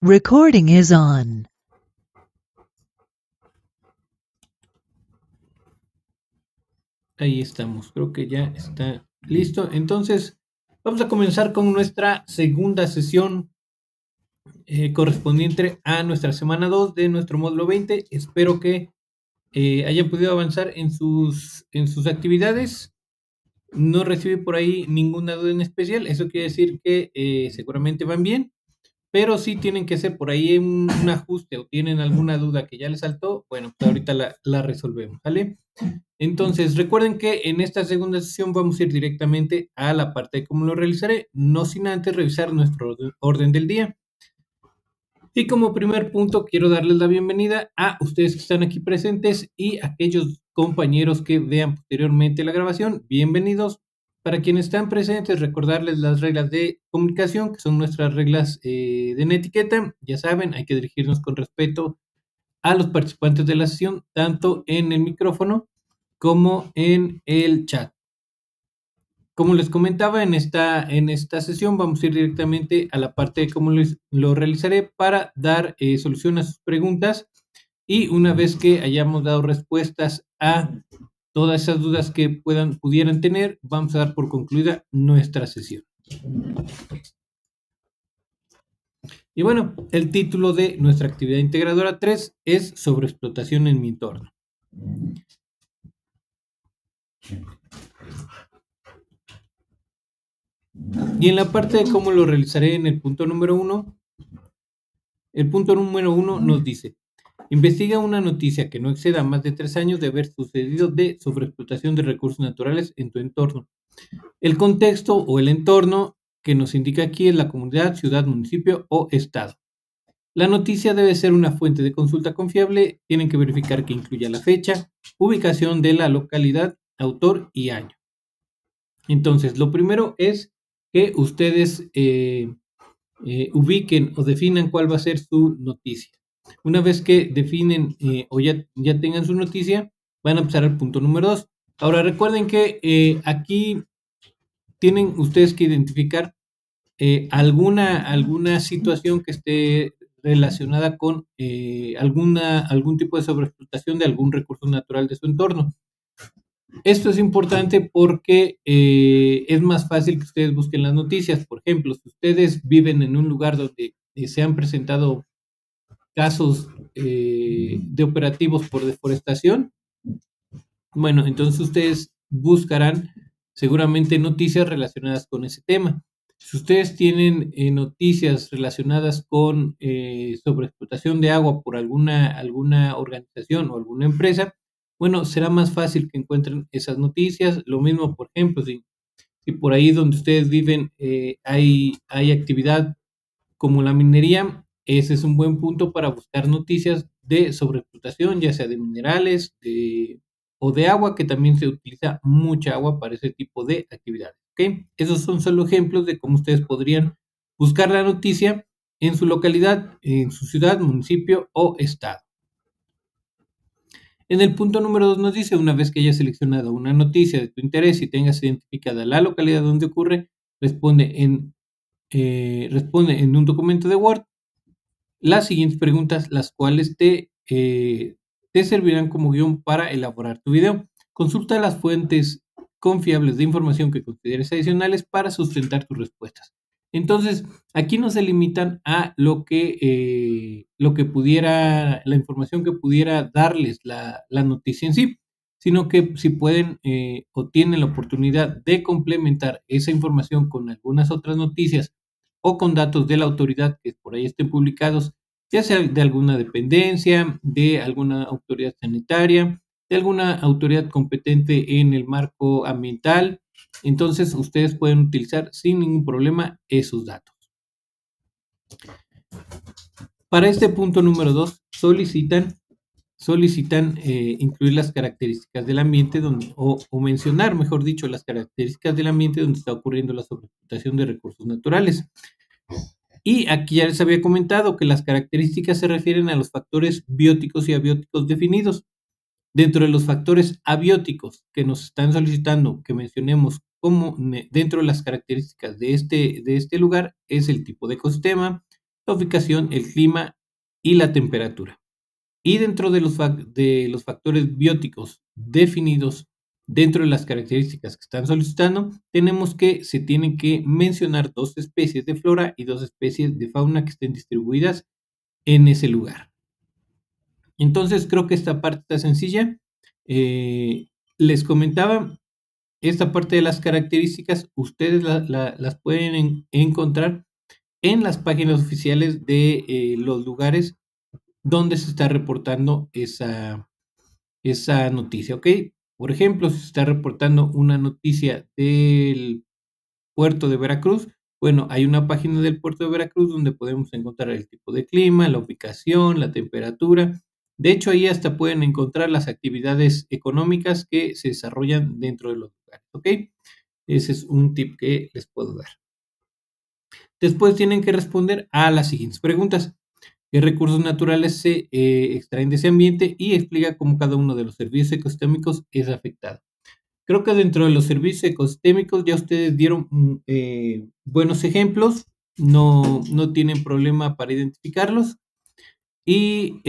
Recording is on. Ahí estamos, creo que ya está listo. Entonces, vamos a comenzar con nuestra segunda sesión correspondiente a nuestra semana 2 de nuestro módulo 20. Espero que hayan podido avanzar en sus actividades. No recibí por ahí ninguna duda en especial. Eso quiere decir que seguramente van bien. Pero si tienen que hacer por ahí un ajuste o tienen alguna duda que ya les saltó, bueno, pues ahorita la resolvemos, ¿vale? Entonces, recuerden que en esta segunda sesión vamos a ir directamente a la parte de cómo lo realizaré, no sin antes revisar nuestro orden del día. Y como primer punto, quiero darles la bienvenida a ustedes que están aquí presentes y a aquellos compañeros que vean posteriormente la grabación. Bienvenidos. Para quienes están presentes, recordarles las reglas de comunicación, que son nuestras reglas de etiqueta. Ya saben, hay que dirigirnos con respeto a los participantes de la sesión, tanto en el micrófono como en el chat. Como les comentaba, en esta sesión vamos a ir directamente a la parte de cómo lo realizaré para dar solución a sus preguntas, y una vez que hayamos dado respuestas a todas esas dudas que pudieran tener, vamos a dar por concluida nuestra sesión. Y bueno, el título de nuestra actividad integradora 3 es sobre explotación en mi entorno. Y en la parte de cómo lo realizaré, en el punto número 1, el punto número 1 nos dice: investiga una noticia que no exceda más de 3 años de haber sucedido de sobreexplotación de recursos naturales en tu entorno. El contexto o el entorno que nos indica aquí es la comunidad, ciudad, municipio o estado. La noticia debe ser una fuente de consulta confiable. Tienen que verificar que incluya la fecha, ubicación de la localidad, autor y año. Entonces, lo primero es que ustedes ubiquen o definan cuál va a ser su noticia. Una vez que definen o ya tengan su noticia, van a pasar al punto número 2. Ahora recuerden que aquí tienen ustedes que identificar alguna situación que esté relacionada con algún tipo de sobreexplotación de algún recurso natural de su entorno. Esto es importante porque es más fácil que ustedes busquen las noticias. Por ejemplo, si ustedes viven en un lugar donde se han presentado casos de operativos por deforestación, bueno, entonces ustedes buscarán seguramente noticias relacionadas con ese tema. Si ustedes tienen noticias relacionadas con sobreexplotación de agua por alguna organización o alguna empresa, bueno, será más fácil que encuentren esas noticias. Lo mismo, por ejemplo, si por ahí donde ustedes viven hay actividad como la minería, ese es un buen punto para buscar noticias de sobreexplotación, ya sea de minerales o de agua, que también se utiliza mucha agua para ese tipo de actividades. ¿Okay? Esos son solo ejemplos de cómo ustedes podrían buscar la noticia en su localidad, en su ciudad, municipio o estado. En el punto número 2 nos dice: una vez que hayas seleccionado una noticia de tu interés y tengas identificada la localidad donde ocurre, responde en un documento de Word las siguientes preguntas, las cuales te servirán como guión para elaborar tu video. Consulta las fuentes confiables de información que consideres adicionales para sustentar tus respuestas. Entonces, aquí no se limitan a lo que pudiera, la información que pudiera darles la noticia en sí, sino que si pueden o tienen la oportunidad de complementar esa información con algunas otras noticias o con datos de la autoridad que por ahí estén publicados, ya sea de alguna dependencia, de alguna autoridad sanitaria, de alguna autoridad competente en el marco ambiental, entonces ustedes pueden utilizar sin ningún problema esos datos. Para este punto número 2, solicitan incluir las características del ambiente o mencionar, mejor dicho, las características del ambiente donde está ocurriendo la sobreexplotación de recursos naturales. Y aquí ya les había comentado que las características se refieren a los factores bióticos y abióticos definidos. Dentro de los factores abióticos que nos están solicitando que mencionemos como dentro de las características de este lugar es el tipo de ecosistema, la ubicación, el clima y la temperatura. Y dentro de los factores bióticos definidos dentro de las características que están solicitando, tenemos que se tienen que mencionar 2 especies de flora y 2 especies de fauna que estén distribuidas en ese lugar. Entonces, creo que esta parte está sencilla. Les comentaba, esta parte de las características, ustedes las pueden encontrar en las páginas oficiales de los lugares donde se está reportando esa noticia, ¿ok? Por ejemplo, si se está reportando una noticia del puerto de Veracruz, bueno, hay una página del puerto de Veracruz donde podemos encontrar el tipo de clima, la ubicación, la temperatura. De hecho, ahí hasta pueden encontrar las actividades económicas que se desarrollan dentro de los lugares, ¿ok? Ese es un tip que les puedo dar. Después tienen que responder a las siguientes preguntas. ¿Qué recursos naturales se extraen de ese ambiente? Y explica cómo cada uno de los servicios ecosistémicos es afectado. Creo que dentro de los servicios ecosistémicos ya ustedes dieron buenos ejemplos, no tienen problema para identificarlos. Y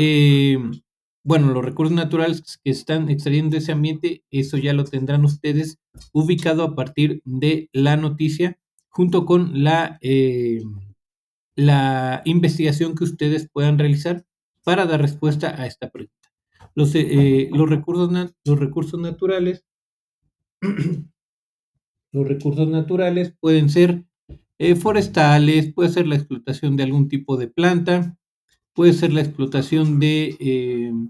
bueno, los recursos naturales que están extrayendo de ese ambiente, eso ya lo tendrán ustedes ubicado a partir de la noticia, junto con la investigación que ustedes puedan realizar para dar respuesta a esta pregunta. Los recursos naturales los recursos naturales pueden ser forestales, puede ser la explotación de algún tipo de planta, puede ser la explotación de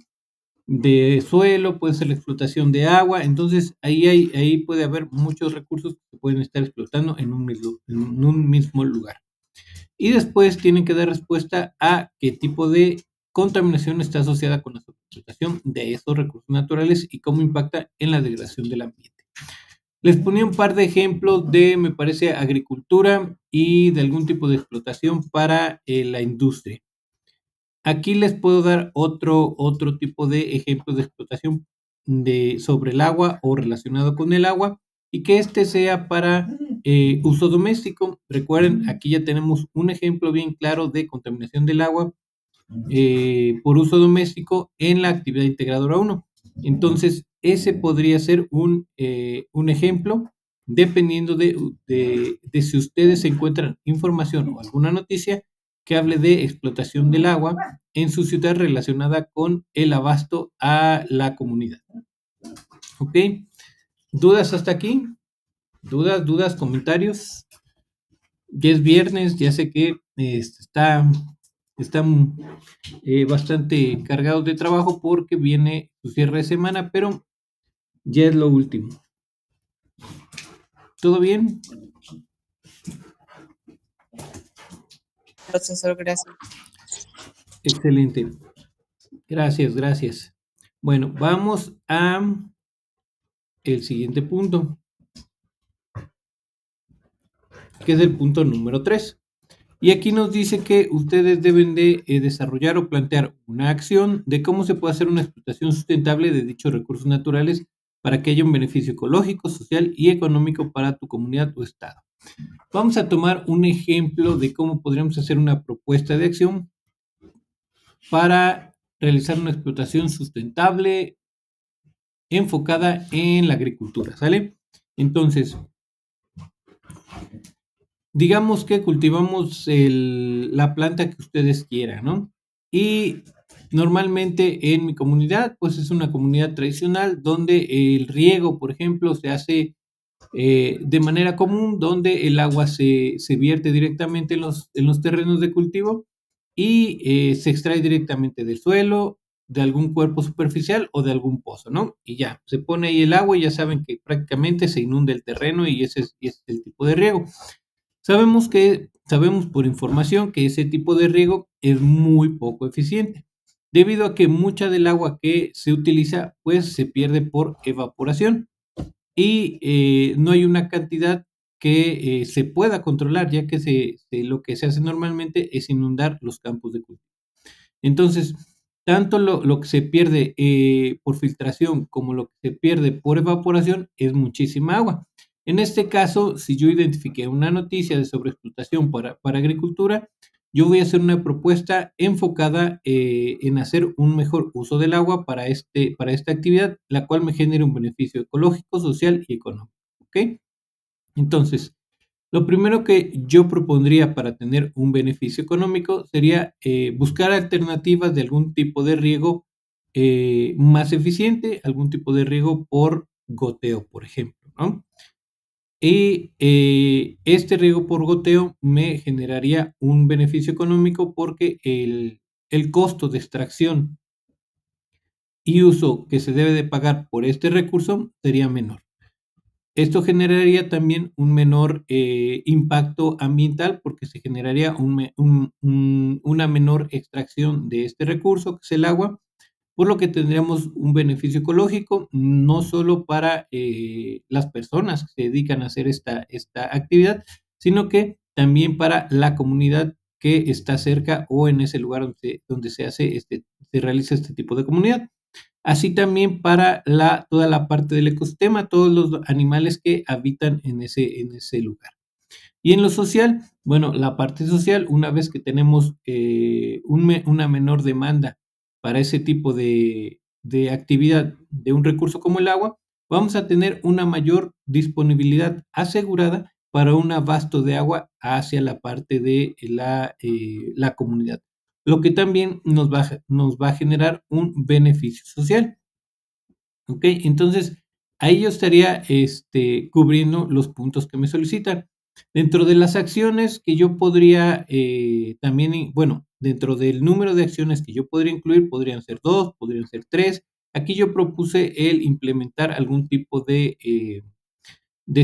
suelo, puede ser la explotación de agua. Entonces ahí puede haber muchos recursos que pueden estar explotando en un mismo lugar. Y después tienen que dar respuesta a qué tipo de contaminación está asociada con la explotación de esos recursos naturales y cómo impacta en la degradación del ambiente. Les ponía un par de ejemplos de, me parece, agricultura y de algún tipo de explotación para la industria. Aquí les puedo dar otro tipo de ejemplos de explotación sobre el agua o relacionado con el agua, y que este sea para uso doméstico. Recuerden, aquí ya tenemos un ejemplo bien claro de contaminación del agua por uso doméstico en la actividad integradora 1. Entonces, ese podría ser un ejemplo, dependiendo de si ustedes encuentran información o alguna noticia que hable de explotación del agua en su ciudad relacionada con el abasto a la comunidad. ¿Ok? ¿Dudas hasta aquí? ¿Dudas, comentarios? Ya es viernes, ya sé que están bastante cargados de trabajo porque viene su cierre de semana, pero ya es lo último. ¿Todo bien? Profesor, gracias. Excelente. Gracias. Bueno, vamos a el siguiente punto, que es el punto número 3. Y aquí nos dice que ustedes deben de desarrollar o plantear una acción de cómo se puede hacer una explotación sustentable de dichos recursos naturales para que haya un beneficio ecológico, social y económico para tu comunidad o estado. Vamos a tomar un ejemplo de cómo podríamos hacer una propuesta de acción para realizar una explotación sustentable enfocada en la agricultura, ¿sale? Entonces, digamos que cultivamos la planta que ustedes quieran, ¿no? Y normalmente en mi comunidad, pues es una comunidad tradicional donde el riego, por ejemplo, se hace de manera común, donde el agua se vierte directamente en los terrenos de cultivo y se extrae directamente del suelo, de algún cuerpo superficial o de algún pozo, ¿no? Y ya, se pone ahí el agua y ya saben que prácticamente se inunda el terreno y ese es el tipo de riego. Sabemos por información que ese tipo de riego es muy poco eficiente, debido a que mucha del agua que se utiliza pues se pierde por evaporación y no hay una cantidad que se pueda controlar, ya que lo que se hace normalmente es inundar los campos de cultivo. Entonces, tanto lo que se pierde por filtración como lo que se pierde por evaporación es muchísima agua. En este caso, si yo identifiqué una noticia de sobreexplotación para agricultura, yo voy a hacer una propuesta enfocada en hacer un mejor uso del agua para esta actividad, la cual me genere un beneficio ecológico, social y económico. ¿Ok? Entonces, lo primero que yo propondría para tener un beneficio económico sería buscar alternativas de algún tipo de riego más eficiente, algún tipo de riego por goteo, por ejemplo, ¿no? Y este riego por goteo me generaría un beneficio económico porque el costo de extracción y uso que se debe de pagar por este recurso sería menor. Esto generaría también un menor impacto ambiental porque se generaría una menor extracción de este recurso, que es el agua, por lo que tendríamos un beneficio ecológico, no solo para las personas que se dedican a hacer esta actividad, sino que también para la comunidad que está cerca o en ese lugar donde se realiza este tipo de comunidad. Así también para toda la parte del ecosistema, todos los animales que habitan en ese lugar. Y en lo social, bueno, la parte social, una vez que tenemos una menor demanda para ese tipo de actividad de un recurso como el agua, vamos a tener una mayor disponibilidad asegurada para un abasto de agua hacia la parte de la comunidad, lo que también nos va a generar un beneficio social. ¿Ok? Entonces, ahí yo estaría cubriendo los puntos que me solicitan. Dentro de las acciones que yo podría también, bueno, dentro del número de acciones que yo podría incluir, podrían ser 2, podrían ser 3. Aquí yo propuse el implementar algún tipo de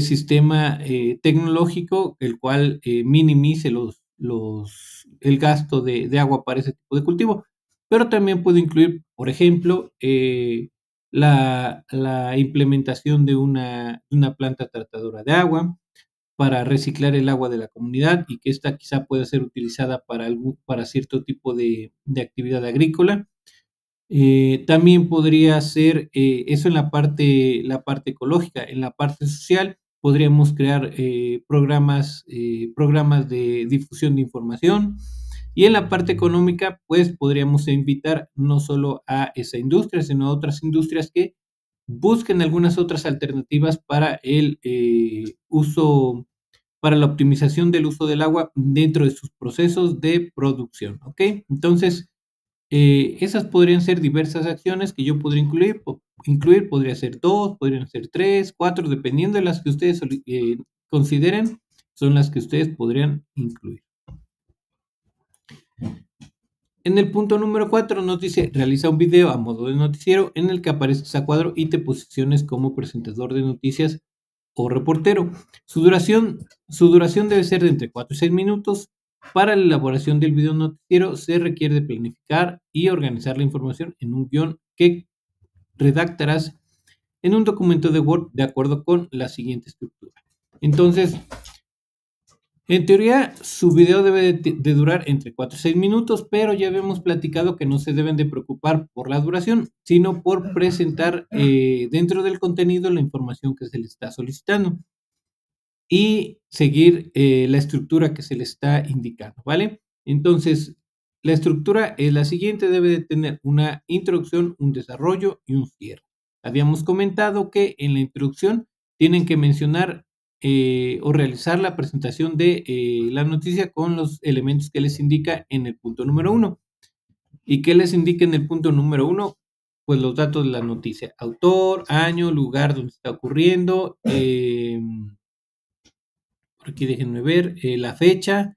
sistema tecnológico, el cual minimice el gasto de agua para ese tipo de cultivo. Pero también puedo incluir, por ejemplo, la implementación de una planta tratadora de agua para reciclar el agua de la comunidad y que esta quizá pueda ser utilizada para cierto tipo de actividad agrícola. También podría ser eso en la parte ecológica. En la parte social podríamos crear programas de difusión de información. Y en la parte económica, pues podríamos invitar no solo a esa industria, sino a otras industrias que busquen algunas otras alternativas para el uso, para la optimización del uso del agua dentro de sus procesos de producción. ¿Ok? Entonces, esas podrían ser diversas acciones que yo podría incluir, podría ser 2, podrían ser 3, 4, dependiendo de las que ustedes consideren, son las que ustedes podrían incluir. En el punto número 4 nos dice, realiza un video a modo de noticiero en el que aparezcas a cuadro y te posiciones como presentador de noticias o reportero. Su duración debe ser de entre 4 y 6 minutos. Para la elaboración del video noticiero se requiere de planificar y organizar la información en un guión que redactarás en un documento de Word de acuerdo con la siguiente estructura. Entonces, en teoría, su video debe de durar entre 4 y 6 minutos, pero ya habíamos platicado que no se deben de preocupar por la duración, sino por presentar dentro del contenido la información que se le está solicitando y seguir la estructura que se le está indicando, ¿vale? Entonces, la estructura es la siguiente, debe de tener una introducción, un desarrollo y un cierre. Habíamos comentado que en la introducción tienen que mencionar o realizar la presentación de la noticia con los elementos que les indica en el punto número 1. ¿Y qué les indica en el punto número 1? Pues los datos de la noticia, autor, año, lugar donde está ocurriendo, por aquí déjenme ver, la fecha,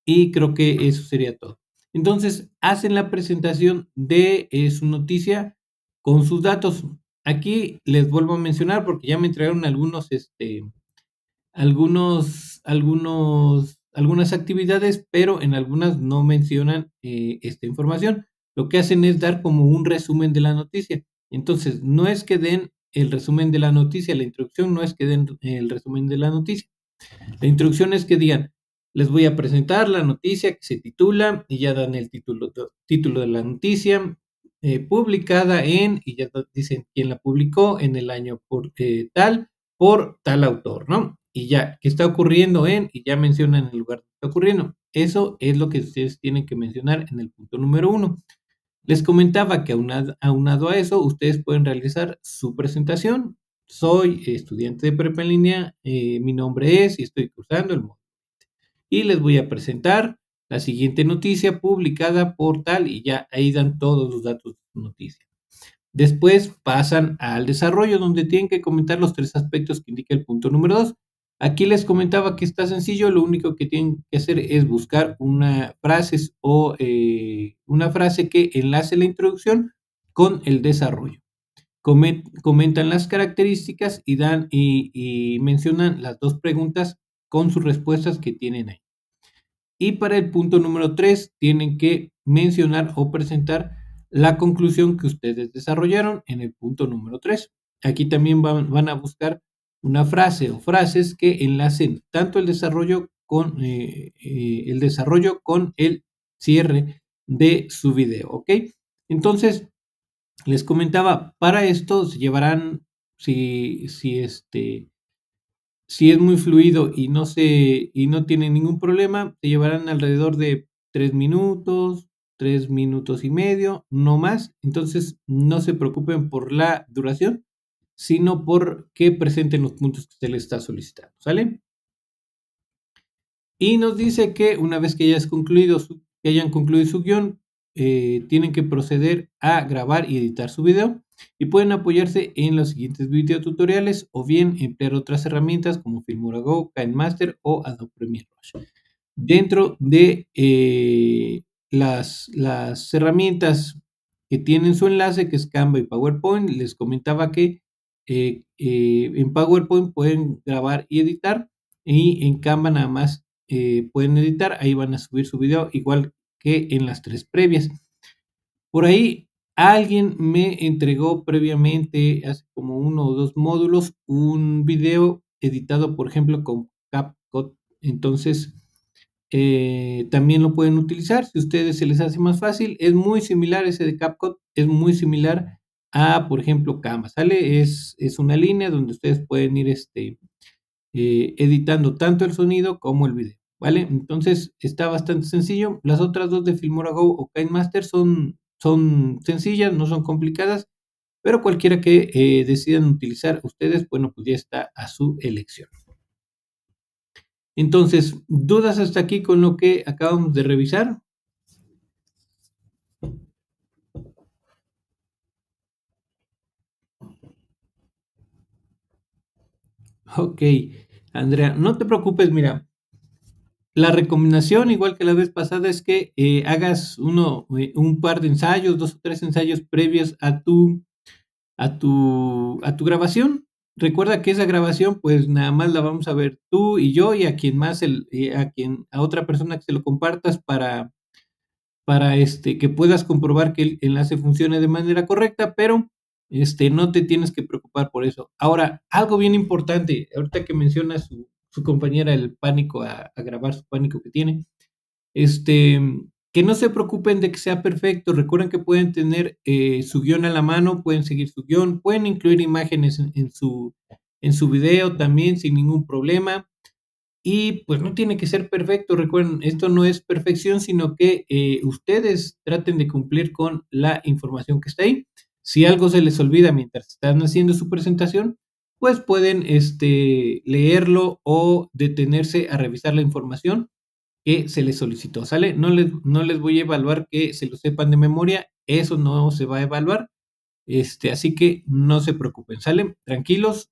y creo que eso sería todo. Entonces, hacen la presentación de su noticia con sus datos. Aquí les vuelvo a mencionar porque ya me entregaron algunas actividades, pero en algunas no mencionan esta información. Lo que hacen es dar como un resumen de la noticia. Entonces, no es que den el resumen de la noticia, la introducción no es que den el resumen de la noticia. La introducción es que digan, les voy a presentar la noticia que se titula, y ya dan el título de la noticia, publicada y ya dicen quién la publicó en el año por tal autor, ¿no? Y ya, ¿qué está ocurriendo y ya mencionan el lugar que está ocurriendo? Eso es lo que ustedes tienen que mencionar en el punto número 1. Les comentaba que aunado a eso, ustedes pueden realizar su presentación. Soy estudiante de prepa en línea, mi nombre es y estoy cursando el módulo. Y les voy a presentar la siguiente noticia publicada por tal y ya ahí dan todos los datos de su noticia. Después pasan al desarrollo donde tienen que comentar los 3 aspectos que indica el punto número 2. Aquí les comentaba que está sencillo, lo único que tienen que hacer es buscar una frase o una frase que enlace la introducción con el desarrollo. Comentan las características y dan y mencionan las 2 preguntas con sus respuestas que tienen ahí. Y para el punto número 3 tienen que mencionar o presentar la conclusión que ustedes desarrollaron en el punto número 3. Aquí también van a buscar una frase o frases que enlacen tanto el desarrollo con el cierre de su video, ¿ok? Entonces, les comentaba, para esto se llevarán, si es muy fluido y no tiene ningún problema, se llevarán alrededor de 3 minutos, 3 minutos y medio, no más. Entonces, no se preocupen por la duración, sino por que presenten los puntos que se les está solicitando, ¿sale? Y nos dice que una vez que hayan concluido su guión, tienen que proceder a grabar y editar su video y pueden apoyarse en los siguientes videotutoriales o bien emplear otras herramientas como Filmora Go, KineMaster o Adobe Premiere Rush. Dentro de las herramientas que tienen su enlace, que es Canva y PowerPoint, les comentaba que en PowerPoint pueden grabar y editar y en Canva nada más pueden editar, ahí van a subir su video igual que en las 3 previas. Por ahí alguien me entregó previamente, hace como 1 o 2 módulos, un video editado, por ejemplo, con CapCut. Entonces, también lo pueden utilizar si a ustedes se les hace más fácil. Es muy similar ese de CapCut, es muy similar a, por ejemplo, Canva, ¿sale? Es una línea donde ustedes pueden ir editando tanto el sonido como el video, ¿vale? Entonces está bastante sencillo. Las otras 2 de Filmora Go o KineMaster son sencillas, no son complicadas, pero cualquiera que decidan utilizar ustedes, bueno, pues ya está a su elección. Entonces, ¿dudas hasta aquí con lo que acabamos de revisar? Ok, Andrea, no te preocupes, mira, la recomendación, igual que la vez pasada, es que hagas un par de ensayos, 2 o 3 ensayos previos a tu grabación. Recuerda que esa grabación, pues nada más la vamos a ver tú y yo y a quien más, a otra persona que se lo compartas para que puedas comprobar que el enlace funcione de manera correcta, pero no te tienes que preocupar por eso. Ahora, algo bien importante, ahorita que menciona su compañera el pánico a grabar su pánico que tiene, que no se preocupen de que sea perfecto. Recuerden que pueden tener su guión a la mano, pueden seguir su guión, pueden incluir imágenes en su video también sin ningún problema. Y pues no tiene que ser perfecto. Recuerden, esto no es perfección, sino que ustedes traten de cumplir con la información que está ahí. Si algo se les olvida mientras están haciendo su presentación, pues pueden leerlo o detenerse a revisar la información que se les solicitó, ¿sale? No les voy a evaluar que se lo sepan de memoria, eso no se va a evaluar, así que no se preocupen, ¿sale? Tranquilos,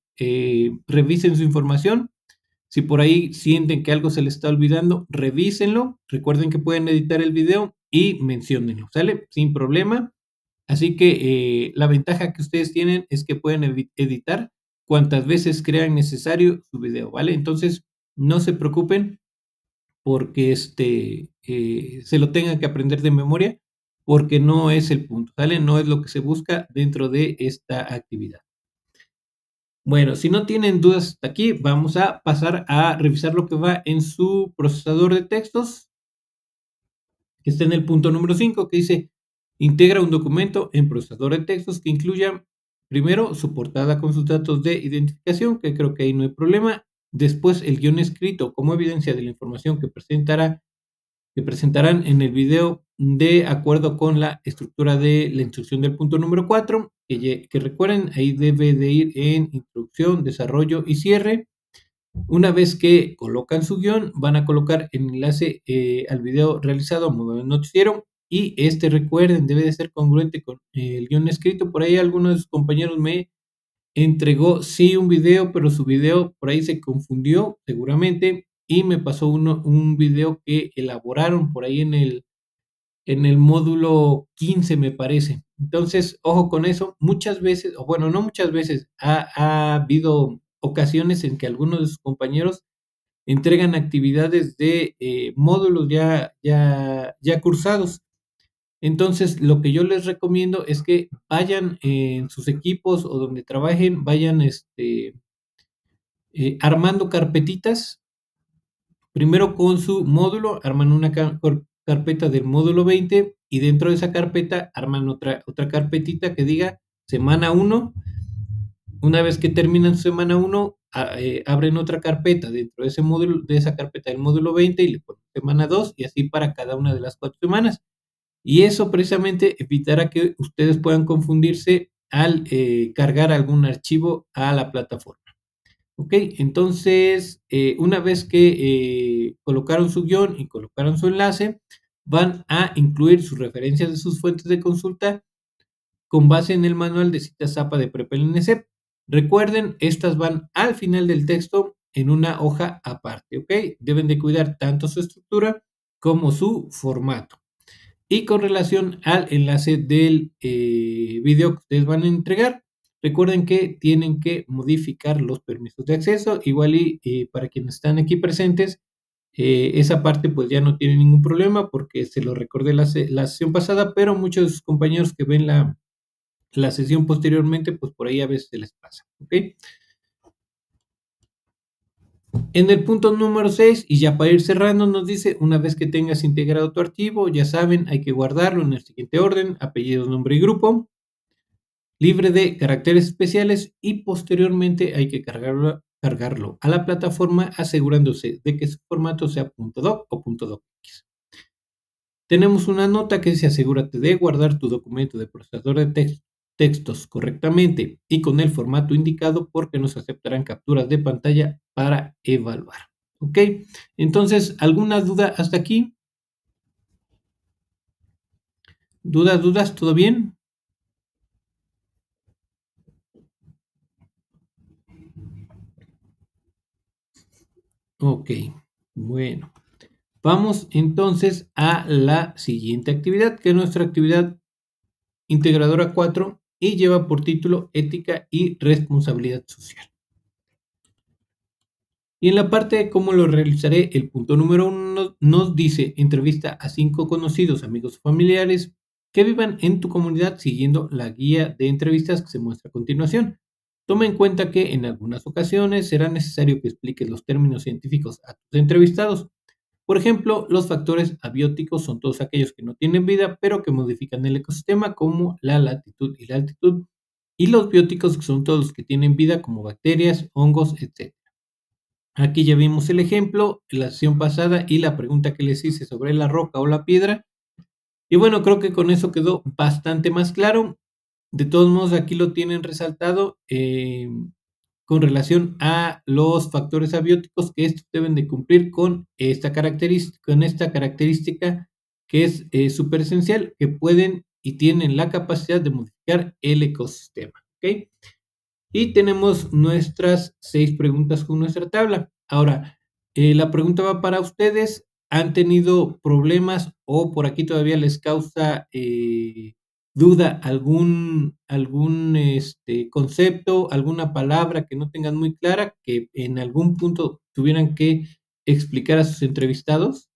revisen su información. Si por ahí sienten que algo se les está olvidando, revísenlo. Recuerden que pueden editar el video y menciónenlo, ¿sale? Sin problema. Así que la ventaja que ustedes tienen es que pueden editar cuantas veces crean necesario su video, ¿vale? Entonces, no se preocupen porque se lo tengan que aprender de memoria, porque no es el punto, ¿sale? No es lo que se busca dentro de esta actividad. Bueno, si no tienen dudas hasta aquí, vamos a pasar a revisar lo que va en su procesador de textos, que está en el punto número 5, que dice, integra un documento en procesador de textos que incluya, primero, su portada con sus datos de identificación, que creo que ahí no hay problema. Después, el guión escrito como evidencia de la información que presentará que presentarán en el video de acuerdo con la estructura de la instrucción del punto número 4, que recuerden, ahí debe de ir en introducción, desarrollo y cierre. Una vez que colocan su guión, van a colocar el enlace al video realizado a modo de noticiero y recuerden, debe de ser congruente con el guión escrito. Por ahí algunos de sus compañeros me entregó, sí, un video, pero su video por ahí se confundió seguramente y me pasó un video que elaboraron por ahí en el módulo 15, me parece. Entonces, ojo con eso. Muchas veces, o bueno, no muchas veces, ha habido ocasiones en que algunos de sus compañeros entregan actividades de módulos ya cursados. Entonces, lo que yo les recomiendo es que vayan en sus equipos o donde trabajen, vayan armando carpetitas. Primero con su módulo, arman una carpeta del módulo 20 y dentro de esa carpeta arman otra carpetita que diga semana 1. Una vez que terminan semana 1, abren otra carpeta dentro de ese módulo, de esa carpeta del módulo 20 y le ponen semana 2 y así para cada una de las 4 semanas. Y eso precisamente evitará que ustedes puedan confundirse al cargar algún archivo a la plataforma. Ok, entonces una vez que colocaron su guión y colocaron su enlace, van a incluir sus referencias de sus fuentes de consulta con base en el manual de citas APA de PREP-LNCEP. Recuerden, estas van al final del texto en una hoja aparte, ¿ok? Deben de cuidar tanto su estructura como su formato. Y con relación al enlace del video que ustedes van a entregar, recuerden que tienen que modificar los permisos de acceso. Igual y para quienes están aquí presentes, esa parte pues ya no tiene ningún problema porque se lo recordé la sesión pasada, pero muchos de sus compañeros que ven la sesión posteriormente, pues por ahí a veces se les pasa, ¿ok? En el punto número 6, y ya para ir cerrando, nos dice, una vez que tengas integrado tu archivo, ya saben, hay que guardarlo en el siguiente orden: apellido, nombre y grupo, libre de caracteres especiales, y posteriormente hay que cargarlo a la plataforma asegurándose de que su formato sea .doc o .docx. Tenemos una nota que dice: asegúrate de guardar tu documento de procesador de textos correctamente y con el formato indicado porque nos aceptarán capturas de pantalla para evaluar. ¿Ok? Entonces, ¿alguna duda hasta aquí? ¿Dudas? ¿Todo bien? Ok, bueno. Vamos entonces a la siguiente actividad, que es nuestra actividad integradora 4 y lleva por título Ética y Responsabilidad Social. Y en la parte de cómo lo realizaré, el punto número 1 nos dice: entrevista a 5 conocidos, amigos o familiares que vivan en tu comunidad siguiendo la guía de entrevistas que se muestra a continuación. Toma en cuenta que en algunas ocasiones será necesario que expliques los términos científicos a tus entrevistados. Por ejemplo, los factores abióticos son todos aquellos que no tienen vida, pero que modifican el ecosistema, como la latitud y la altitud. Y los bióticos, que son todos los que tienen vida, como bacterias, hongos, etc. Aquí ya vimos el ejemplo en la sesión pasada y la pregunta que les hice sobre la roca o la piedra. Y bueno, creo que con eso quedó bastante más claro. De todos modos, aquí lo tienen resaltado con relación a los factores abióticos, que estos deben de cumplir con esta característica que es súper esencial, que pueden y tienen la capacidad de modificar el ecosistema. ¿Ok? Y tenemos nuestras 6 preguntas con nuestra tabla. Ahora, la pregunta va para ustedes. ¿Han tenido problemas o por aquí todavía les causa duda algún concepto, alguna palabra que no tengan muy clara, que en algún punto tuvieran que explicar a sus entrevistados?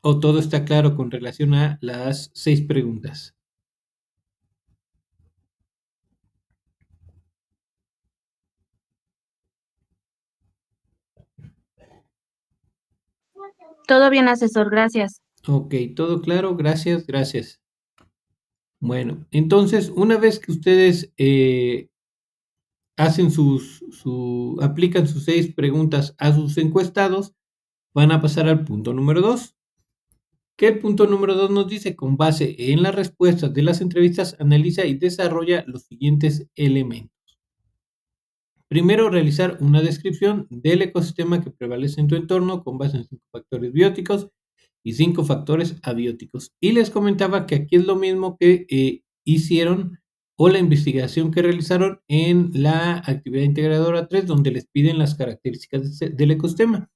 ¿O todo está claro con relación a las 6 preguntas? Todo bien, asesor, gracias. Ok, todo claro, gracias. Bueno, entonces, una vez que ustedes hacen aplican sus 6 preguntas a sus encuestados, van a pasar al punto número 2. Que el punto número 2 nos dice, con base en las respuestas de las entrevistas, analiza y desarrolla los siguientes elementos. Primero, realizar una descripción del ecosistema que prevalece en tu entorno con base en 5 factores bióticos y 5 factores abióticos. Y les comentaba que aquí es lo mismo que hicieron o la investigación que realizaron en la actividad integradora 3, donde les piden las características del ecosistema.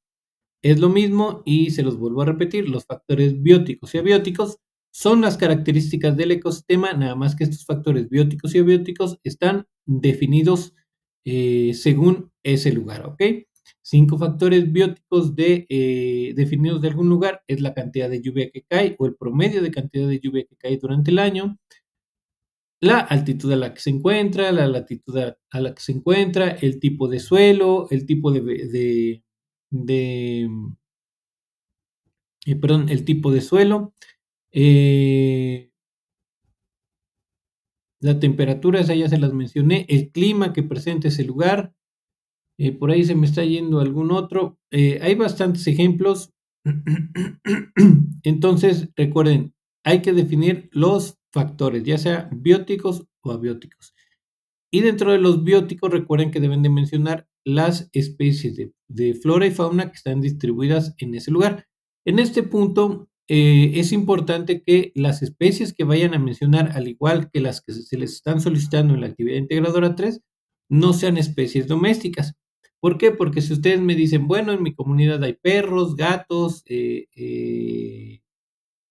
Es lo mismo y se los vuelvo a repetir, los factores bióticos y abióticos son las características del ecosistema, nada más que estos factores bióticos y abióticos están definidos según ese lugar, ¿ok? 5 factores bióticos definidos de algún lugar es la cantidad de lluvia que cae o el promedio de cantidad de lluvia que cae durante el año, la altitud a la que se encuentra, la latitud a la que se encuentra, el tipo de suelo, el tipo el tipo de suelo, la temperatura, esa ya se las mencioné, el clima que presenta ese lugar, por ahí se me está yendo algún otro, hay bastantes ejemplos, entonces recuerden, hay que definir los factores, ya sea bióticos o abióticos. Y dentro de los bióticos, recuerden que deben de mencionar las especies de flora y fauna que están distribuidas en ese lugar. En este punto, es importante que las especies que vayan a mencionar, al igual que las que se les están solicitando en la actividad integradora 3, no sean especies domésticas. ¿Por qué? Porque si ustedes me dicen, bueno, en mi comunidad hay perros, gatos,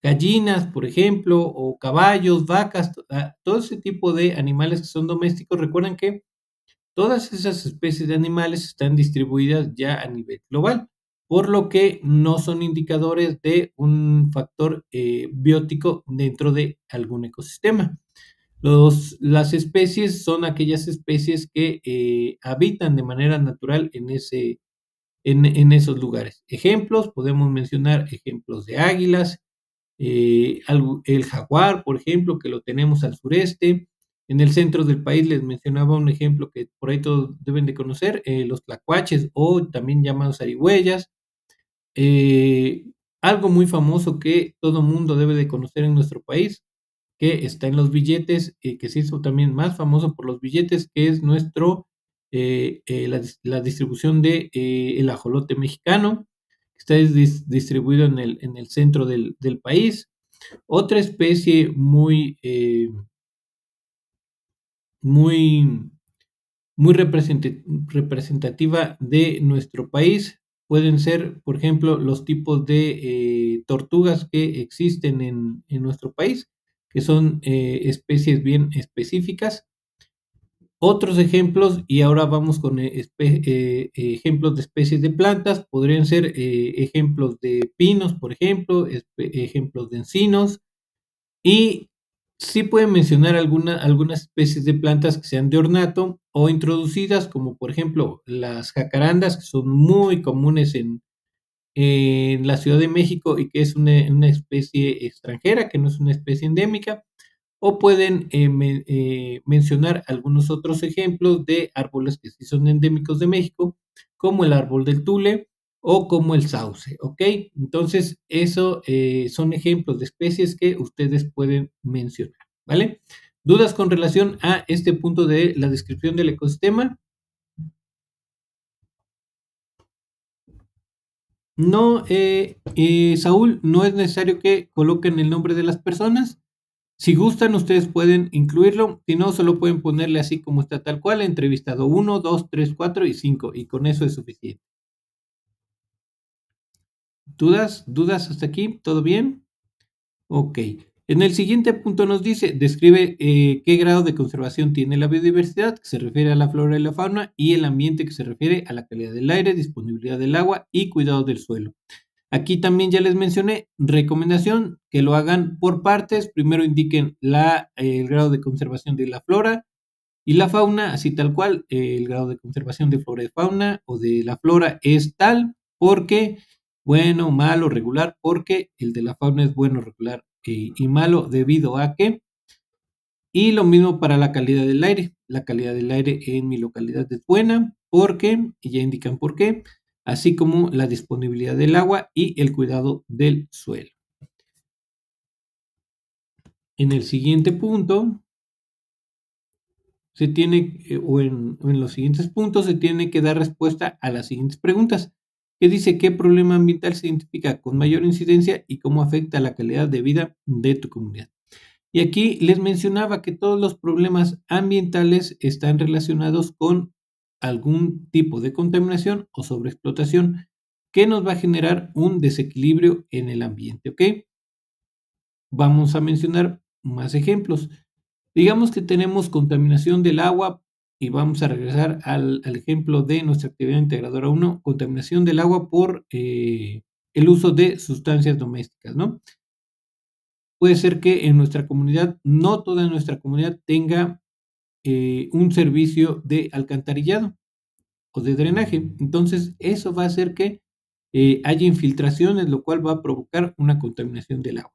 gallinas, por ejemplo, o caballos, vacas, todo ese tipo de animales que son domésticos, recuerden que todas esas especies de animales están distribuidas ya a nivel global, por lo que no son indicadores de un factor biótico dentro de algún ecosistema. Las especies son aquellas especies que habitan de manera natural en esos lugares. Ejemplos, podemos mencionar ejemplos de águilas, el jaguar, por ejemplo, que lo tenemos al sureste. En el centro del país les mencionaba un ejemplo que por ahí todos deben de conocer, los tlacuaches o también llamados zarigüeyas. Algo muy famoso que todo mundo debe de conocer en nuestro país, que está en los billetes, que se hizo también más famoso por los billetes, que es la distribución de el ajolote mexicano, que está distribuido en el centro del país. Otra especie muy representativa de nuestro país pueden ser, por ejemplo, los tipos de tortugas que existen en nuestro país, que son especies bien específicas. Otros ejemplos, y ahora vamos con ejemplos de especies de plantas, podrían ser ejemplos de pinos, por ejemplo, ejemplos de encinos, y sí pueden mencionar algunas especies de plantas que sean de ornato o introducidas, como por ejemplo las jacarandas, que son muy comunes en la Ciudad de México y que es una especie extranjera, que no es una especie endémica. O pueden mencionar algunos otros ejemplos de árboles que sí son endémicos de México, como el árbol del tule o como el sauce, ¿ok? Entonces, eso son ejemplos de especies que ustedes pueden mencionar, ¿vale? ¿Dudas con relación a este punto de la descripción del ecosistema? No, Saúl, no es necesario que coloquen el nombre de las personas. Si gustan, ustedes pueden incluirlo. Si no, solo pueden ponerle así como está tal cual, entrevistado 1, 2, 3, 4 y 5. Y con eso es suficiente. ¿Dudas hasta aquí? ¿Todo bien? Ok. En el siguiente punto nos dice, describe qué grado de conservación tiene la biodiversidad, que se refiere a la flora y la fauna, y el ambiente, que se refiere a la calidad del aire, disponibilidad del agua y cuidado del suelo. Aquí también ya les mencioné, recomendación, que lo hagan por partes. Primero indiquen el grado de conservación de la flora y la fauna, así tal cual, el grado de conservación de flora y fauna o de la flora es tal, porque bueno, malo, regular, porque el de la fauna es bueno, regular y malo debido a que Y lo mismo para la calidad del aire. La calidad del aire en mi localidad es buena porque, y ya indican por qué, así como la disponibilidad del agua y el cuidado del suelo. En el siguiente punto, en los siguientes puntos se tiene que dar respuesta a las siguientes preguntas, que dice qué problema ambiental se identifica con mayor incidencia y cómo afecta la calidad de vida de tu comunidad. Y aquí les mencionaba que todos los problemas ambientales están relacionados con algún tipo de contaminación o sobreexplotación que nos va a generar un desequilibrio en el ambiente, ¿ok? Vamos a mencionar más ejemplos. Digamos que tenemos contaminación del agua y vamos a regresar al ejemplo de nuestra actividad integradora 1, contaminación del agua por el uso de sustancias domésticas, ¿no? Puede ser que en nuestra comunidad, no toda nuestra comunidad tenga un servicio de alcantarillado o de drenaje. Entonces, eso va a hacer que haya infiltraciones, lo cual va a provocar una contaminación del agua.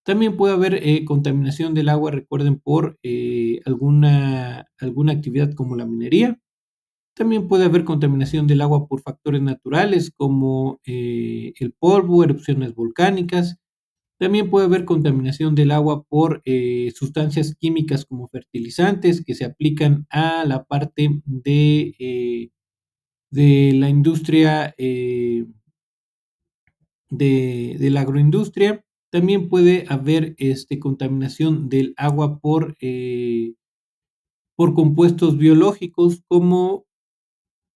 También puede haber contaminación del agua, recuerden, por alguna actividad como la minería. También puede haber contaminación del agua por factores naturales como el polvo, erupciones volcánicas. También puede haber contaminación del agua por sustancias químicas como fertilizantes que se aplican a la parte de la industria, de la agroindustria. También puede haber contaminación del agua por compuestos biológicos, como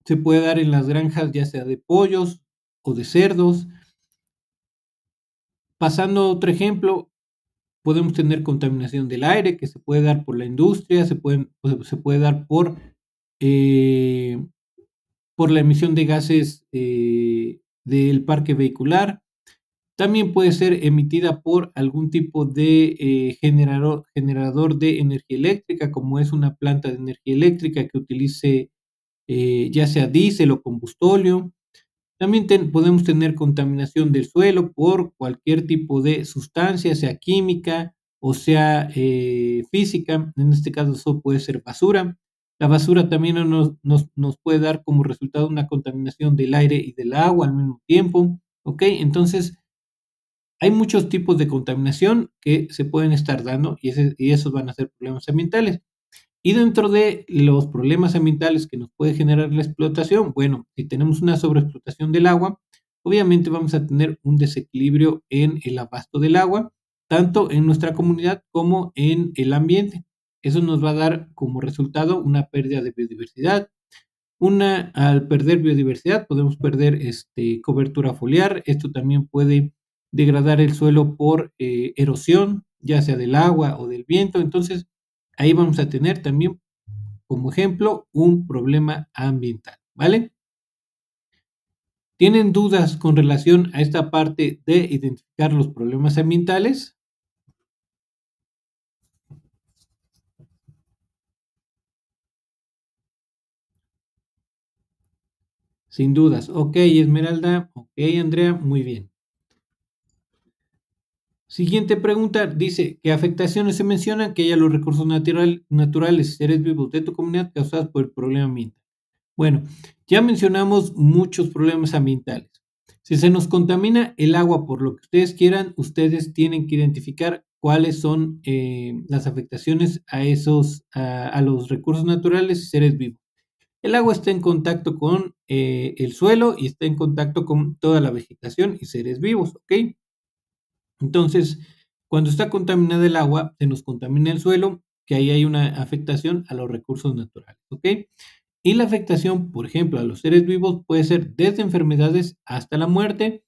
se puede dar en las granjas, ya sea de pollos o de cerdos. Pasando a otro ejemplo, podemos tener contaminación del aire, que se puede dar por la industria, se puede dar por la emisión de gases del parque vehicular. También puede ser emitida por algún tipo de generador de energía eléctrica, como es una planta de energía eléctrica que utilice ya sea diésel o combustóleo. También podemos tener contaminación del suelo por cualquier tipo de sustancia, sea química o sea física. En este caso, eso puede ser basura. La basura también nos puede dar como resultado una contaminación del aire y del agua al mismo tiempo. ¿Ok? Entonces, hay muchos tipos de contaminación que se pueden estar dando y esos van a ser problemas ambientales. Y dentro de los problemas ambientales que nos puede generar la explotación, bueno, si tenemos una sobreexplotación del agua, obviamente vamos a tener un desequilibrio en el abasto del agua, tanto en nuestra comunidad como en el ambiente. Eso nos va a dar como resultado una pérdida de biodiversidad. Al perder biodiversidad, podemos perder cobertura foliar. Esto también puede degradar el suelo por erosión, ya sea del agua o del viento. Entonces, ahí vamos a tener también, como ejemplo, un problema ambiental, ¿vale? ¿Tienen dudas con relación a esta parte de identificar los problemas ambientales? Sin dudas. Ok, Esmeralda. Ok, Andrea. Muy bien. Siguiente pregunta, dice, ¿qué afectaciones se mencionan que haya los recursos naturales y seres vivos de tu comunidad causadas por el problema ambiental? Bueno, ya mencionamos muchos problemas ambientales. Si se nos contamina el agua por lo que ustedes quieran, ustedes tienen que identificar cuáles son las afectaciones a los recursos naturales y seres vivos. El agua está en contacto con el suelo y está en contacto con toda la vegetación y seres vivos, ¿ok? Entonces, cuando está contaminada el agua, se nos contamina el suelo, que ahí hay una afectación a los recursos naturales, ¿ok? Y la afectación, por ejemplo, a los seres vivos puede ser desde enfermedades hasta la muerte,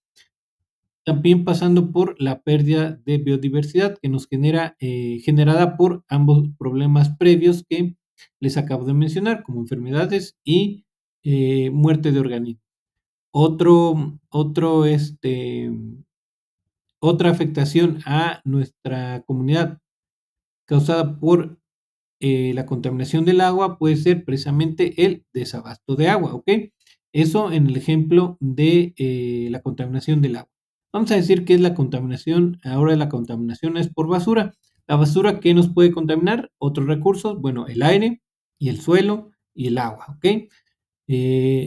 también pasando por la pérdida de biodiversidad que nos generada por ambos problemas previos que les acabo de mencionar, como enfermedades y muerte de organismos. Otra afectación a nuestra comunidad causada por la contaminación del agua puede ser precisamente el desabasto de agua, ¿ok? Eso en el ejemplo de la contaminación del agua. Vamos a decir que es la contaminación, ahora la contaminación es por basura. La basura, ¿qué nos puede contaminar? Otros recursos, bueno, el aire y el suelo y el agua, ¿ok?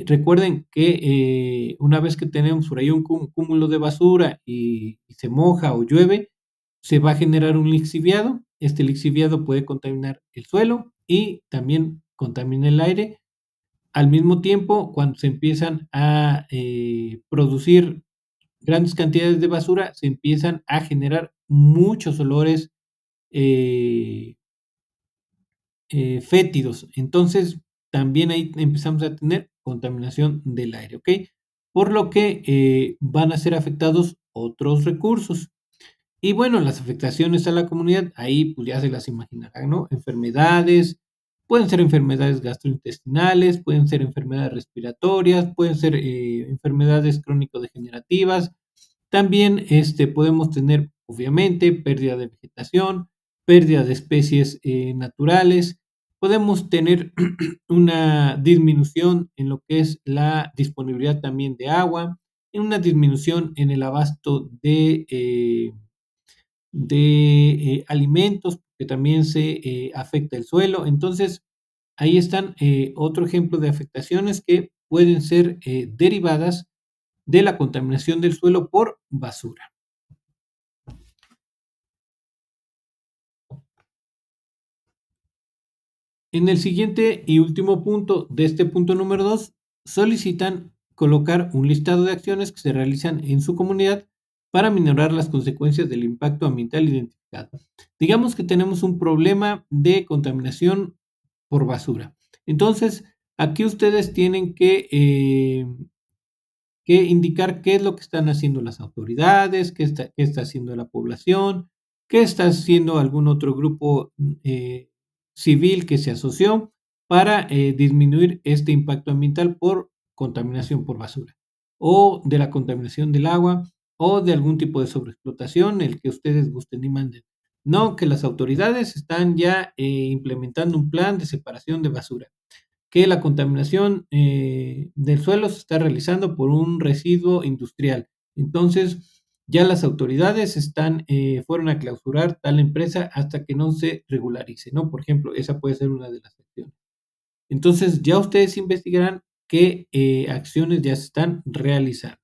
Recuerden que una vez que tenemos por ahí un cúmulo de basura y se moja o llueve, se va a generar un lixiviado. Este lixiviado puede contaminar el suelo y también contamina el aire. Al mismo tiempo, cuando se empiezan a producir grandes cantidades de basura, se empiezan a generar muchos olores eh, fétidos. Entonces, también ahí empezamos a tener contaminación del aire, ¿ok? Por lo que van a ser afectados otros recursos. Y bueno, las afectaciones a la comunidad, ahí pues ya se las imaginarán, ¿no? Enfermedades, pueden ser enfermedades gastrointestinales, pueden ser enfermedades respiratorias, pueden ser enfermedades crónico-degenerativas. También podemos tener, obviamente, pérdida de vegetación, pérdida de especies naturales. Podemos tener una disminución en lo que es la disponibilidad también de agua, una disminución en el abasto de alimentos, que también se afecta el suelo. Entonces, ahí están otro ejemplo de afectaciones que pueden ser derivadas de la contaminación del suelo por basura. En el siguiente y último punto de este punto número 2, solicitan colocar un listado de acciones que se realizan en su comunidad para minorar las consecuencias del impacto ambiental identificado. Digamos que tenemos un problema de contaminación por basura. Entonces, aquí ustedes tienen que indicar qué es lo que están haciendo las autoridades, qué está haciendo la población, qué está haciendo algún otro grupo civil que se asoció para disminuir este impacto ambiental por contaminación por basura, o de la contaminación del agua, o de algún tipo de sobreexplotación, el que ustedes gusten y manden. No, que las autoridades están ya implementando un plan de separación de basura, que la contaminación del suelo se está realizando por un residuo industrial. Entonces, ya las autoridades fueron a clausurar tal empresa hasta que no se regularice, ¿no? Por ejemplo, esa puede ser una de las acciones. Entonces, ya ustedes investigarán qué acciones ya se están realizando.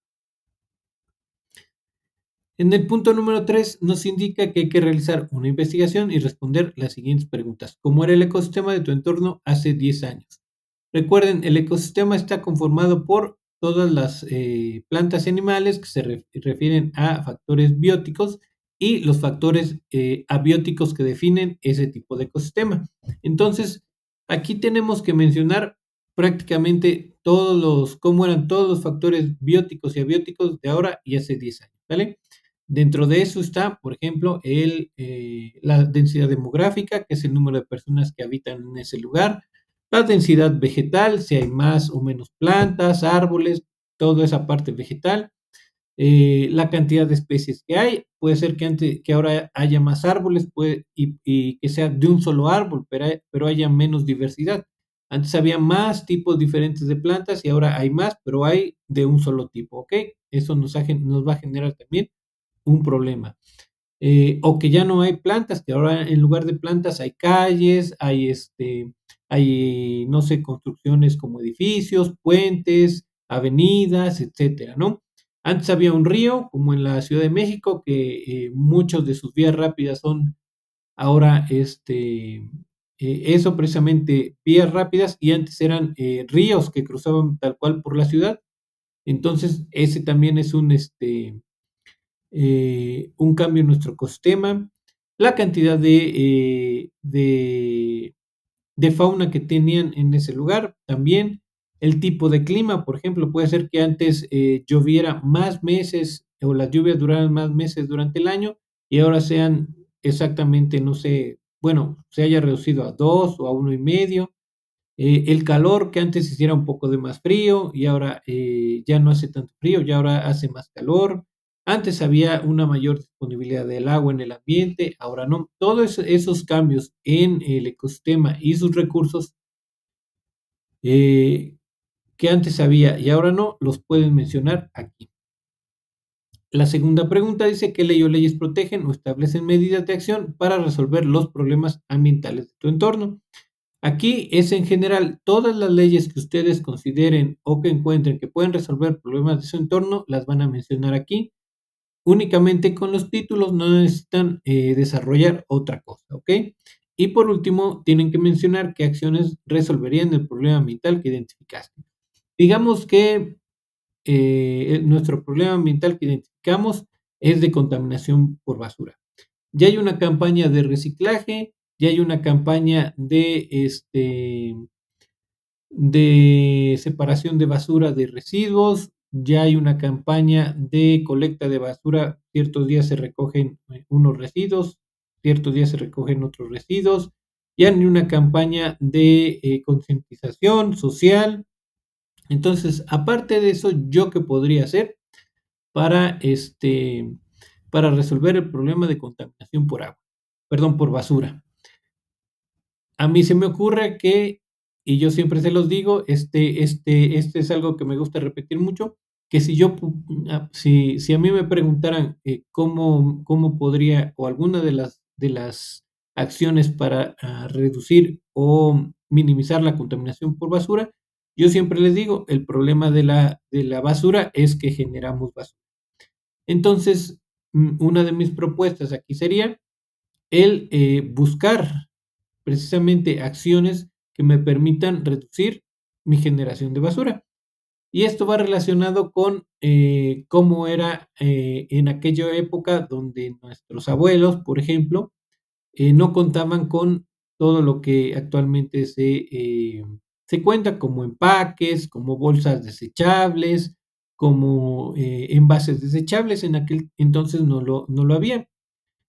En el punto número 3 nos indica que hay que realizar una investigación y responder las siguientes preguntas. ¿Cómo era el ecosistema de tu entorno hace 10 años? Recuerden, el ecosistema está conformado por todas las plantas y animales que se refieren a factores bióticos y los factores abióticos que definen ese tipo de ecosistema. Entonces, aquí tenemos que mencionar prácticamente cómo eran todos los factores bióticos y abióticos de ahora y hace 10 años, ¿vale? Dentro de eso está, por ejemplo, la densidad demográfica, que es el número de personas que habitan en ese lugar, la densidad vegetal, si hay más o menos plantas, árboles, toda esa parte vegetal, la cantidad de especies que hay, puede ser que ahora haya más árboles y que sea de un solo árbol, pero haya menos diversidad. Antes había más tipos diferentes de plantas y ahora hay más, pero hay de un solo tipo, ¿ok? Eso nos va a generar también un problema. O que ya no hay plantas, que ahora en lugar de plantas hay calles, hay, no sé, construcciones como edificios, puentes, avenidas, etcétera, ¿no? Antes había un río, como en la Ciudad de México, que muchos de sus vías rápidas son ahora, eso precisamente, vías rápidas, y antes eran ríos que cruzaban tal cual por la ciudad. Entonces, ese también es un cambio en nuestro ecosistema, la cantidad de fauna que tenían en ese lugar, también el tipo de clima, por ejemplo, puede ser que antes lloviera más meses o las lluvias duraran más meses durante el año y ahora sean exactamente, no sé, bueno, se haya reducido a 2 o a 1,5. El calor, que antes hiciera un poco de más frío y ahora ya no hace tanto frío, ya ahora hace más calor. Antes había una mayor disponibilidad del agua en el ambiente, ahora no. Todos esos cambios en el ecosistema y sus recursos que antes había y ahora no, los pueden mencionar aquí. La segunda pregunta dice: ¿qué ley o leyes protegen o establecen medidas de acción para resolver los problemas ambientales de tu entorno? Aquí es en general todas las leyes que ustedes consideren o que encuentren que pueden resolver problemas de su entorno, las van a mencionar aquí. Únicamente con los títulos, no necesitan desarrollar otra cosa, ¿ok? Y por último, tienen que mencionar qué acciones resolverían el problema ambiental que identificaste. Digamos que nuestro problema ambiental que identificamos es de contaminación por basura. Ya hay una campaña de reciclaje, ya hay una campaña de separación de basura de residuos, ya hay una campaña de colecta de basura, ciertos días se recogen unos residuos, ciertos días se recogen otros residuos, ya hay una campaña de concientización social. Entonces, aparte de eso, ¿yo qué podría hacer para, para resolver el problema de contaminación por agua? Perdón, por basura. A mí se me ocurre que, y yo siempre se los digo, este es algo que me gusta repetir mucho, que si a mí me preguntaran cómo podría, o alguna de las acciones para reducir o minimizar la contaminación por basura, yo siempre les digo, el problema de la basura es que generamos basura. Entonces, una de mis propuestas aquí sería el buscar precisamente acciones que me permitan reducir mi generación de basura. Y esto va relacionado con cómo era en aquella época donde nuestros abuelos, por ejemplo, no contaban con todo lo que actualmente se cuenta como empaques, como bolsas desechables, como envases desechables. En aquel entonces no lo había.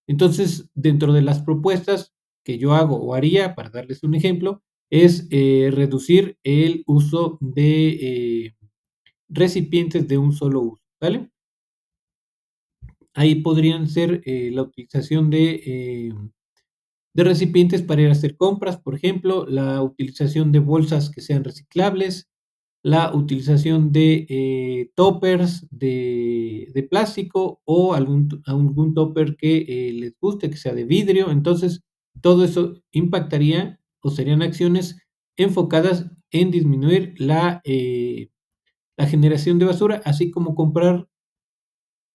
Entonces, dentro de las propuestas que yo hago o haría, para darles un ejemplo, es reducir el uso de recipientes de un solo uso, ¿vale? Ahí podrían ser la utilización de recipientes para ir a hacer compras, por ejemplo, la utilización de bolsas que sean reciclables, la utilización de toppers de plástico o algún topper que les guste, que sea de vidrio. Entonces, todo eso impactaría o serían acciones enfocadas en disminuir la generación de basura, así como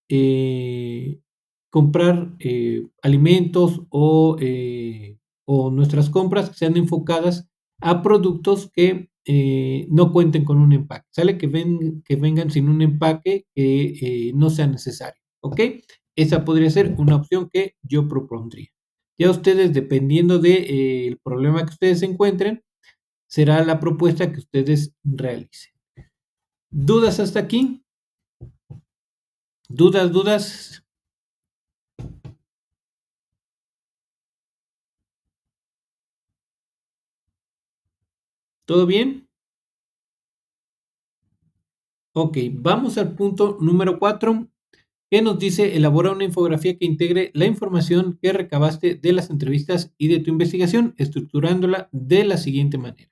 eh, comprar alimentos o nuestras compras que sean enfocadas a productos que no cuenten con un empaque, ¿sale? Que vengan sin un empaque que no sea necesario, ¿ok? Esa podría ser una opción que yo propondría. Ya ustedes, dependiendo del problema que ustedes encuentren, será la propuesta que ustedes realicen. ¿Dudas hasta aquí? ¿Dudas? ¿Todo bien? Ok, vamos al punto número 4, que nos dice: elabora una infografía que integre la información que recabaste de las entrevistas y de tu investigación, estructurándola de la siguiente manera.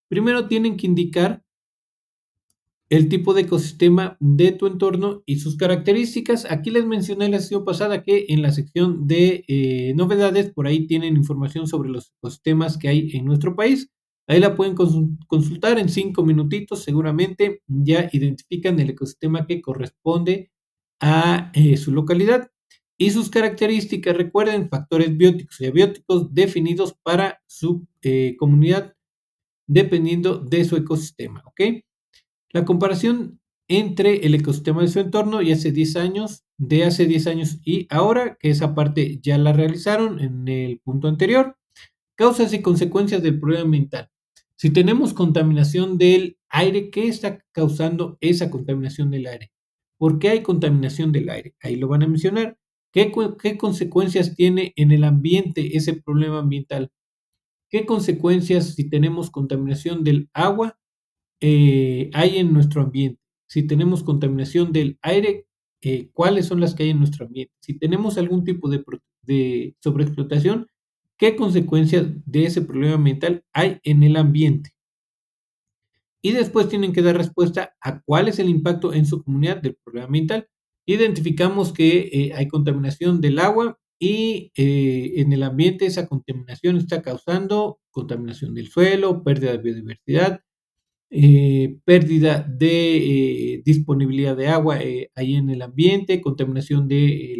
Primero tienen que indicar el tipo de ecosistema de tu entorno y sus características. Aquí les mencioné la sesión pasada que en la sección de novedades, por ahí tienen información sobre los ecosistemas que hay en nuestro país. Ahí la pueden consultar en 5 minutitos, seguramente ya identifican el ecosistema que corresponde a su localidad y sus características. Recuerden, factores bióticos y abióticos definidos para su comunidad dependiendo de su ecosistema, ¿ok? La comparación entre el ecosistema de su entorno y hace 10 años, de hace 10 años y ahora, que esa parte ya la realizaron en el punto anterior. Causas y consecuencias del problema ambiental. Si tenemos contaminación del aire, ¿qué está causando esa contaminación del aire? ¿Por qué hay contaminación del aire? Ahí lo van a mencionar. ¿Qué consecuencias tiene en el ambiente ese problema ambiental? ¿Qué consecuencias si tenemos contaminación del agua hay en nuestro ambiente? Si tenemos contaminación del aire, ¿cuáles son las que hay en nuestro ambiente? Si tenemos algún tipo de sobreexplotación, ¿qué consecuencias de ese problema ambiental hay en el ambiente? Y después tienen que dar respuesta a cuál es el impacto en su comunidad del problema ambiental. Identificamos que hay contaminación del agua y en el ambiente esa contaminación está causando contaminación del suelo, pérdida de biodiversidad, pérdida de disponibilidad de agua ahí en el ambiente, contaminación de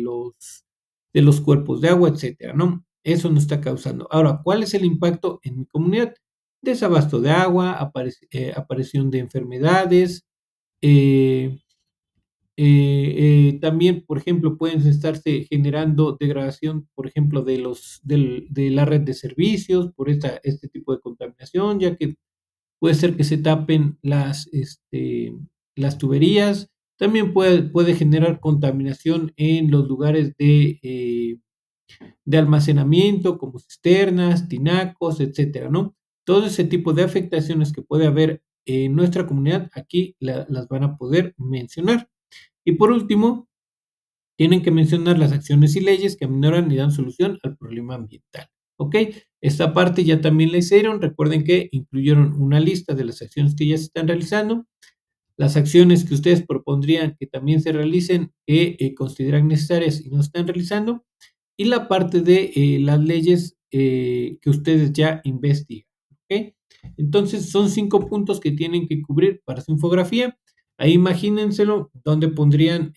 los cuerpos de agua, etcétera, ¿no? Eso nos está causando. Ahora, ¿cuál es el impacto en mi comunidad? Desabasto de agua, aparición de enfermedades, eh, también, por ejemplo, pueden estarse generando degradación, por ejemplo, de la red de servicios por este tipo de contaminación, ya que puede ser que se tapen las tuberías. También puede generar contaminación en los lugares de almacenamiento, como cisternas, tinacos, etcétera, ¿no? Todo ese tipo de afectaciones que puede haber en nuestra comunidad, aquí las van a poder mencionar. Y por último, tienen que mencionar las acciones y leyes que aminoran y dan solución al problema ambiental. ¿Ok? Esta parte ya también la hicieron. Recuerden que incluyeron una lista de las acciones que ya se están realizando, las acciones que ustedes propondrían que también se realicen, que consideran necesarias y no están realizando, y la parte de las leyes que ustedes ya investigan. ¿Ok? Entonces, son 5 puntos que tienen que cubrir para su infografía. Ahí imagínenselo, donde pondrían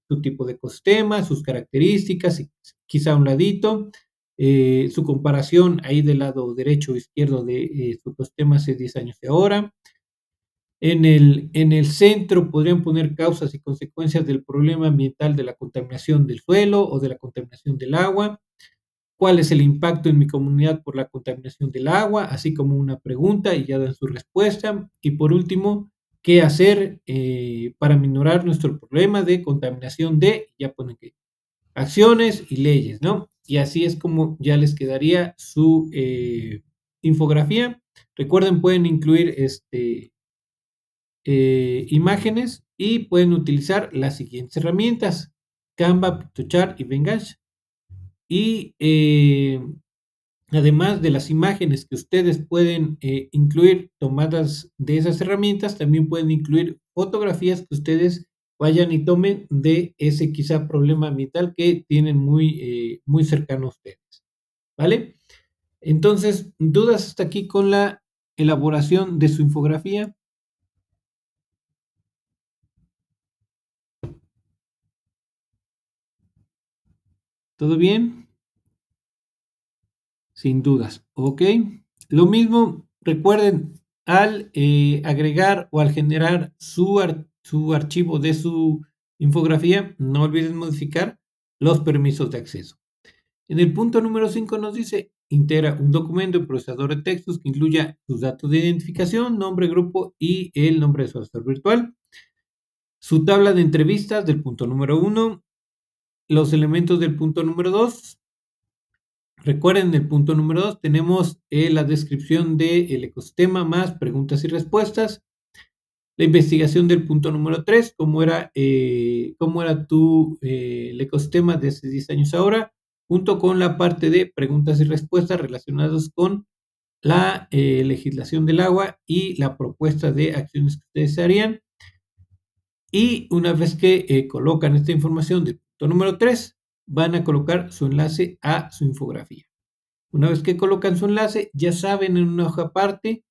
su tipo de ecosistema, sus características, y quizá a un ladito, su comparación ahí del lado derecho o izquierdo de su ecosistema hace 10 años y ahora. En el centro podrían poner causas y consecuencias del problema ambiental de la contaminación del suelo o de la contaminación del agua. ¿Cuál es el impacto en mi comunidad por la contaminación del agua? Así como una pregunta y ya dan su respuesta. Y por último, ¿qué hacer para minorar nuestro problema de contaminación ya ponen que acciones y leyes, ¿no? Y así es como ya les quedaría su infografía. Recuerden, pueden incluir imágenes y pueden utilizar las siguientes herramientas: Canva, Pictochart y Vengash. Y además de las imágenes que ustedes pueden incluir tomadas de esas herramientas, también pueden incluir fotografías que ustedes vayan y tomen de ese quizá problema ambiental que tienen muy cercano a ustedes. ¿Vale? Entonces, ¿dudas hasta aquí con la elaboración de su infografía? ¿Todo bien? Sin dudas, ¿ok? Lo mismo, recuerden, al agregar o al generar su archivo de su infografía, no olviden modificar los permisos de acceso. En el punto número 5 nos dice, integra un documento en procesador de textos que incluya sus datos de identificación, nombre, grupo y el nombre de su asesor virtual, su tabla de entrevistas del punto número 1, los elementos del punto número 2. Recuerden, el punto número 2 tenemos la descripción del ecosistema más preguntas y respuestas. La investigación del punto número 3, cómo era el ecosistema de hace 10 años ahora, junto con la parte de preguntas y respuestas relacionadas con la legislación del agua y la propuesta de acciones que ustedes harían. Y una vez que colocan esta información del punto número 3, van a colocar su enlace a su infografía. Una vez que colocan su enlace, ya saben, en una hoja aparte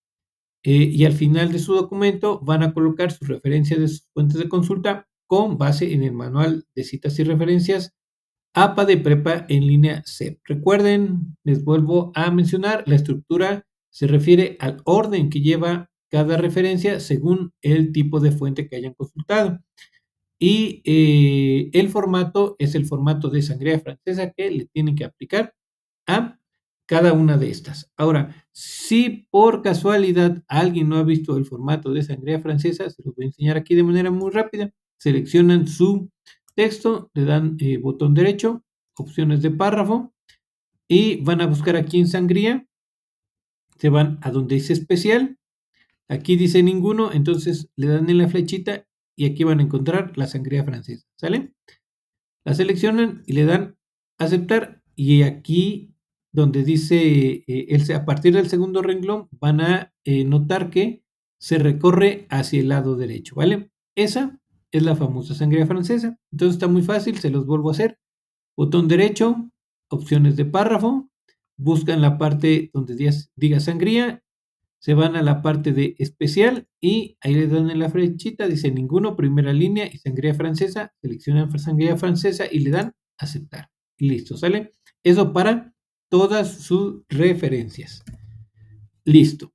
y al final de su documento van a colocar sus referencias de sus fuentes de consulta con base en el manual de citas y referencias APA de Prepa en línea CEP. Recuerden, les vuelvo a mencionar, la estructura se refiere al orden que lleva cada referencia según el tipo de fuente que hayan consultado. Y el formato es el formato de sangría francesa que le tienen que aplicar a cada una de estas. Ahora, si por casualidad alguien no ha visto el formato de sangría francesa, se los voy a enseñar aquí de manera muy rápida. Seleccionan su texto, le dan botón derecho, opciones de párrafo, y van a buscar aquí en sangría. Se van a donde dice especial. Aquí dice ninguno, entonces le dan en la flechita y aquí van a encontrar la sangría francesa. ¿Sale? La seleccionan y le dan aceptar, y aquí donde dice a partir del segundo renglón van a notar que se recorre hacia el lado derecho, ¿vale? Esa es la famosa sangría francesa. Entonces está muy fácil, se los vuelvo a hacer. Botón derecho, opciones de párrafo, buscan la parte donde diga sangría, se van a la parte de especial y ahí le dan en la flechita, dice ninguno, primera línea y sangría francesa, seleccionan sangría francesa y le dan aceptar. Y listo, ¿sale? Eso para todas sus referencias. Listo.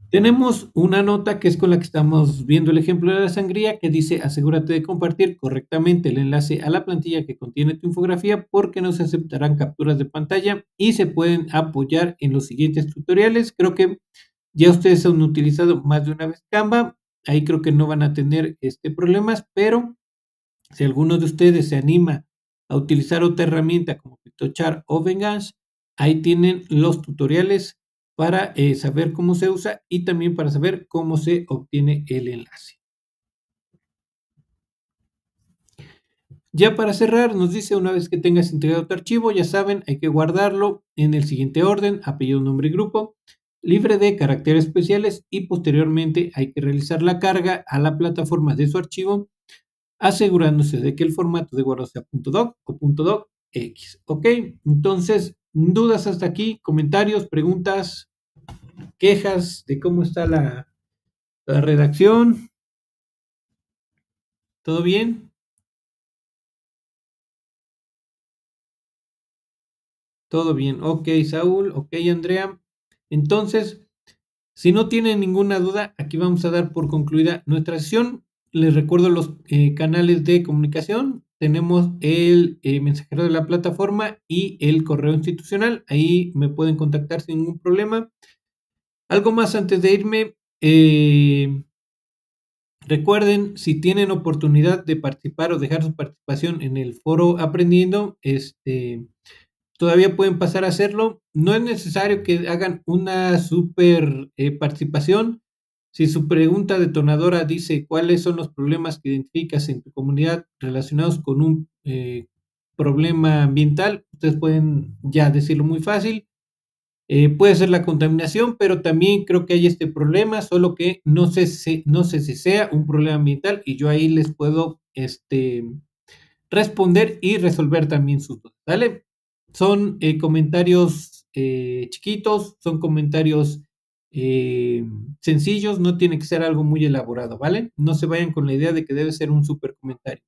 Tenemos una nota que es con la que estamos viendo el ejemplo de la sangría que dice asegúrate de compartir correctamente el enlace a la plantilla que contiene tu infografía porque no se aceptarán capturas de pantalla y se pueden apoyar en los siguientes tutoriales. Creo que ya ustedes han utilizado más de una vez Canva, ahí creo que no van a tener problemas, pero si alguno de ustedes se anima a utilizar otra herramienta como PictoChart o Vengange, ahí tienen los tutoriales para saber cómo se usa y también para saber cómo se obtiene el enlace. Ya para cerrar, nos dice una vez que tengas integrado tu archivo, ya saben, hay que guardarlo en el siguiente orden, apellido, nombre y grupo, libre de caracteres especiales y posteriormente hay que realizar la carga a la plataforma de su archivo, asegurándose de que el formato de guardado sea .doc o .docx. Ok, entonces, dudas hasta aquí, comentarios, preguntas, quejas de cómo está la redacción. ¿Todo bien? Todo bien. Ok, Saúl. Ok, Andrea. Entonces, si no tienen ninguna duda, aquí vamos a dar por concluida nuestra sesión. Les recuerdo los canales de comunicación. Tenemos el mensajero de la plataforma y el correo institucional. Ahí me pueden contactar sin ningún problema. Algo más antes de irme. Recuerden, si tienen oportunidad de participar o dejar su participación en el foro aprendiendo, todavía pueden pasar a hacerlo. No es necesario que hagan una super participación. Si su pregunta detonadora dice cuáles son los problemas que identificas en tu comunidad relacionados con un problema ambiental, ustedes pueden ya decirlo muy fácil. Puede ser la contaminación, pero también creo que hay este problema, solo que no sé si sea un problema ambiental y yo ahí les puedo responder y resolver también sus dudas, ¿vale? Son comentarios chiquitos, son comentarios sencillos, no tiene que ser algo muy elaborado, ¿vale? No se vayan con la idea de que debe ser un super comentario.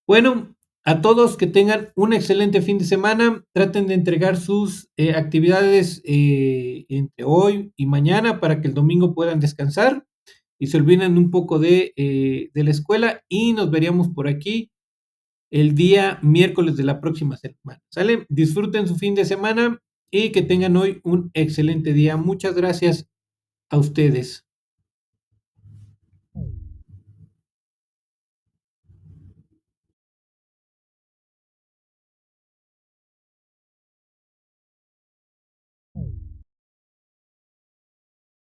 Bueno, a todos que tengan un excelente fin de semana, traten de entregar sus actividades entre hoy y mañana para que el domingo puedan descansar y se olviden un poco de la escuela y nos veríamos por aquí el día miércoles de la próxima semana, ¿sale? Disfruten su fin de semana y que tengan hoy un excelente día. Muchas gracias a ustedes.